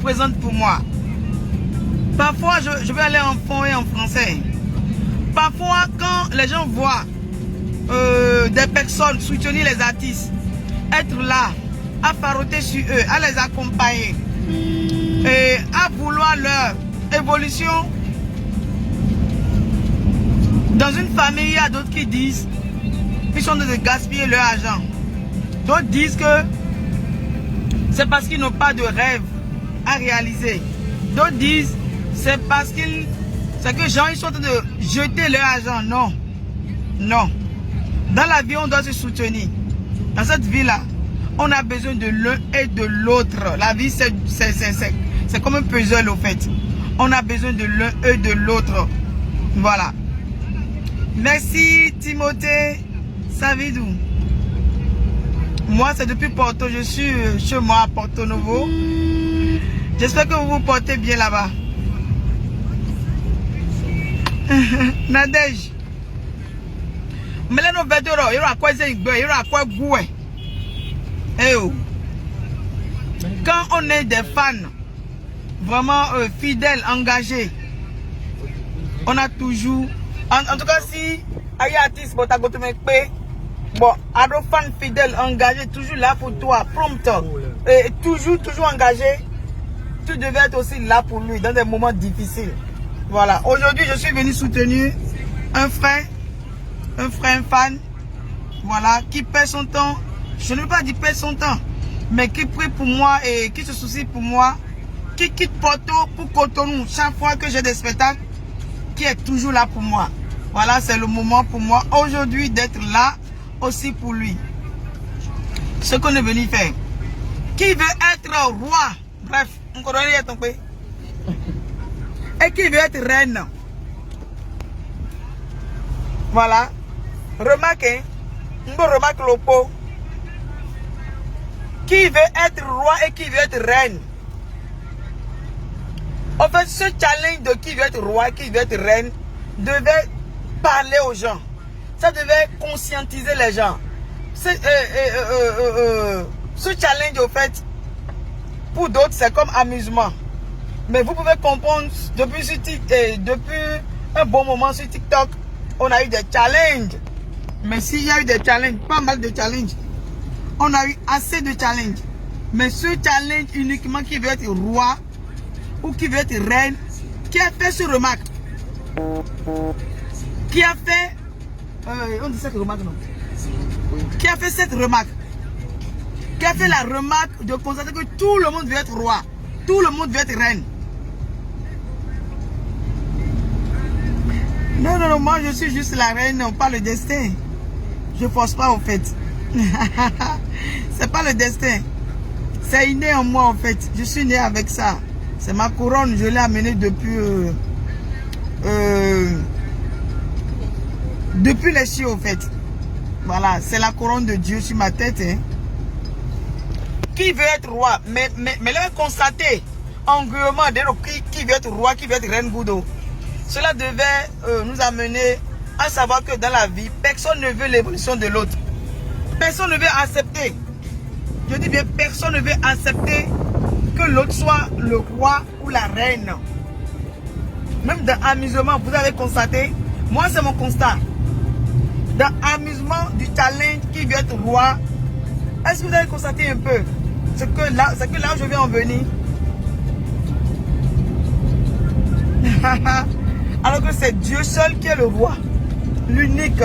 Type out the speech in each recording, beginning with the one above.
représente pour moi. Parfois, je vais aller en fond et en français. Parfois, quand les gens voient des personnes soutenir les artistes, être là, à faroter sur eux, à les accompagner, et à vouloir leur évolution, dans une famille, il y a d'autres qui disent qu'ils sont en train de gaspiller leur argent. D'autres disent que c'est parce qu'ils n'ont pas de rêve à réaliser. D'autres disent c'est parce qu'ils... C'est que les gens ils sont en train de jeter leur argent. Non. Non. Dans la vie, on doit se soutenir. Dans cette vie-là, on a besoin de l'un et de l'autre. La vie, c'est comme un puzzle au fait. On a besoin de l'un et de l'autre. Voilà. Merci Timothée Savidou. Moi, c'est depuis Porto. Je suis chez moi à Porto Novo. J'espère que vous vous portez bien là-bas. Nadège. Mais là, nous vedrons. Il y aura quoi il y aura quoi goué. Eh oh. Quand on est des fans vraiment fidèles, engagés, on a toujours... En tout cas, si il y a un artiste, bon, un fan fidèle, engagé, toujours là pour toi, prompt, et toujours engagé, tu devais être aussi là pour lui dans des moments difficiles. Voilà. Aujourd'hui, je suis venu soutenir un frère, un fan, voilà, qui perd son temps. Je ne veux pas dire perd son temps, mais qui prie pour moi et qui se soucie pour moi, qui quitte Porto pour Cotonou chaque fois que j'ai des spectacles, qui est toujours là pour moi. Voilà, c'est le moment pour moi aujourd'hui d'être là aussi pour lui. Ce qu'on est venu faire. Qui veut être roi? Bref, on connaît ton pays. Et qui veut être reine? Voilà. Remarquez. On remarque le pot. Qui veut être roi et qui veut être reine? En fait, ce challenge de qui veut être roi et qui veut être reine devait parler aux gens. Ça devait conscientiser les gens. Ce challenge, au fait, pour d'autres, c'est comme amusement. Mais vous pouvez comprendre, depuis un bon moment sur TikTok, on a eu des challenges. Mais s'il y a eu des challenges, pas mal de challenges, on a eu assez de challenges. Mais ce challenge uniquement qui veut être roi ou qui veut être reine, qui a fait ce remarque? Qui a fait... on dit cette remarque, non? Qui a fait cette remarque? Qui a fait la remarque de constater que tout le monde veut être roi, tout le monde veut être reine? Non, non, non, moi je suis juste la reine, non, pas le destin. Je force pas en fait. C'est pas le destin. C'est inné en moi en fait. Je suis né avec ça. C'est ma couronne, je l'ai amenée depuis... depuis les cieux, en fait. Voilà, c'est la couronne de Dieu sur ma tête. Hein. Qui veut être roi? Mais là, constater engouement qui veut être roi, qui veut être reine Goudo. Cela devait nous amener à savoir que dans la vie, personne ne veut l'évolution de l'autre. Personne ne veut accepter. Je dis bien, personne ne veut accepter que l'autre soit le roi ou la reine. Même dans l'amusement, vous avez constaté, moi c'est mon constat. Dans l'amusement du challenge qui veut être roi, est-ce que vous avez constaté un peu? C'est que là où je vais en venir. Alors que c'est Dieu seul qui est le roi, l'unique,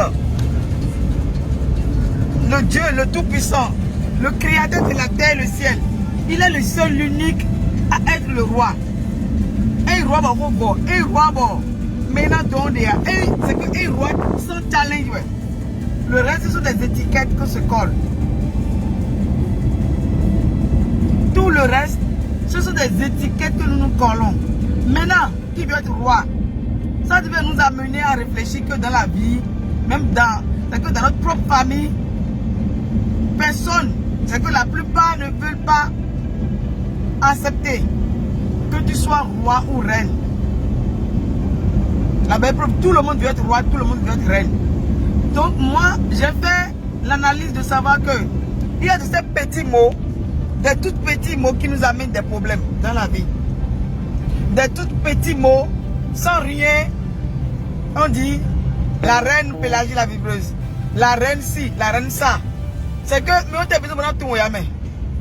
le Dieu, le tout-puissant, le créateur de la terre et le ciel. Il est le seul, l'unique à être le roi. Et roi bon, et roi bon. Maintenant donc c'est que un roi sans challenge. Ouais. Le reste ce sont des étiquettes que se collent. Tout le reste, ce sont des étiquettes que nous nous collons. Maintenant, qui veut être roi? Ça devait nous amener à réfléchir que dans la vie, même dans notre propre famille, personne, c'est que la plupart ne veulent pas accepter que tu sois roi ou reine. La belle preuve, tout le monde veut être roi, tout le monde veut être reine. Donc moi, j'ai fait l'analyse de savoir que il y a de ces petits mots Des tout petits mots qui nous amènent des problèmes dans la vie. Des tout petits mots, sans rien. On dit, la reine Pélagie la vibreuse. La reine ci, la reine ça. C'est que, mais on t'a besoin de tout,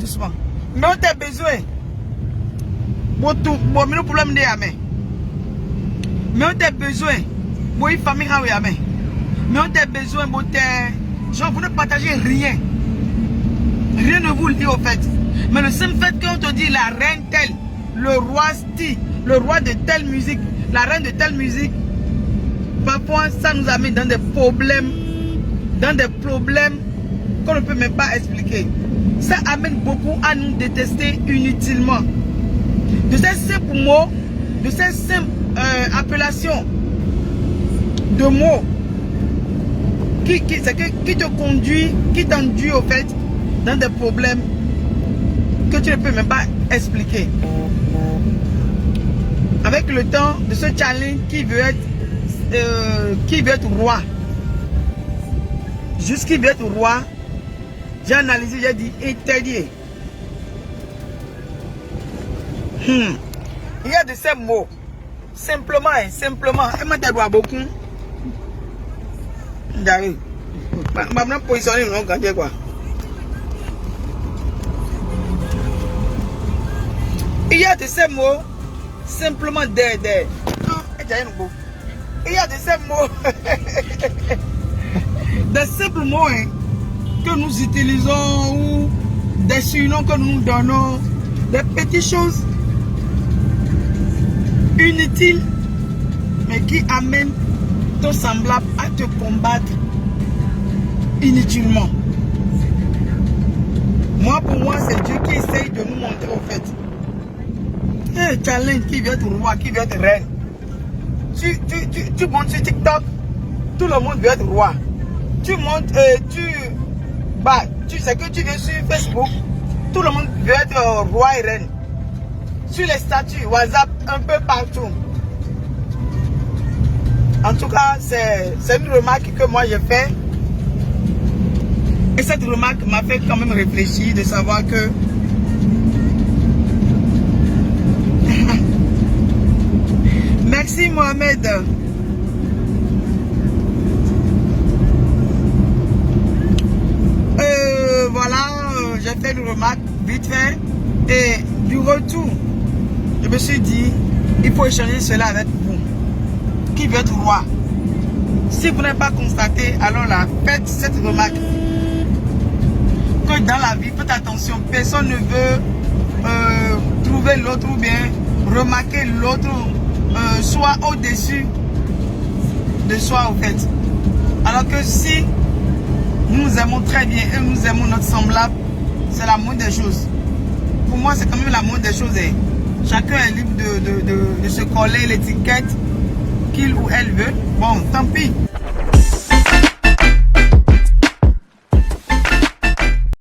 doucement. Mais on t'a besoin. Bon, mais le problème de yamé. Mais on t'a besoin. Bon, il famille à yamé. Mais on t'a besoin, bon, genre, vous ne partagez rien. Rien ne vous le dit au fait. Mais le simple fait qu'on te dit la reine telle, le roi style, le roi de telle musique, la reine de telle musique, parfois ça nous amène dans des problèmes qu'on ne peut même pas expliquer. Ça amène beaucoup à nous détester inutilement. De ces simples mots, de ces simples appellations de mots qui te conduit, qui t'enduit au fait dans des problèmes que tu ne peux même pas expliquer. Avec le temps de ce challenge qui veut être roi, jusqu'il veut être roi, j'ai analysé, j'ai dit interdit. Il y a de ces mots, simplement, et moi t'as beaucoup. J'arrive. Maintenant positionner non quand quoi. Il y a de ces mots, simplement des. Il y a de ces mots, des simples mots hein, que nous utilisons ou des surnoms que nous donnons, des petites choses inutiles, mais qui amènent ton semblable à te combattre inutilement. Moi, pour moi, c'est Dieu qui essaye de nous montrer au fait. Un challenge qui veut être roi, qui veut être reine. Tu montes sur TikTok, tout le monde veut être roi. Tu montes, tu sais que tu viens sur Facebook, tout le monde veut être roi et reine. Sur les statuts, WhatsApp, un peu partout. En tout cas, c'est une remarque que moi j'ai fait. Et cette remarque m'a fait quand même réfléchir de savoir que merci Mohamed. Voilà, j'ai fait une remarque vite fait. Et du retour, je me suis dit, il faut échanger cela avec vous. Qui veut être roi? Si vous n'avez pas constaté, alors là, faites cette remarque. Que dans la vie, faites attention, personne ne veut trouver l'autre ou bien remarquer l'autre soit au-dessus de soi au fait. Alors que si nous nous aimons très bien et nous aimons notre semblable, c'est la moindre des choses. Pour moi, c'est quand même la moindre des choses. Hein. Chacun est libre de se coller l'étiquette qu'il ou elle veut. Bon, tant pis.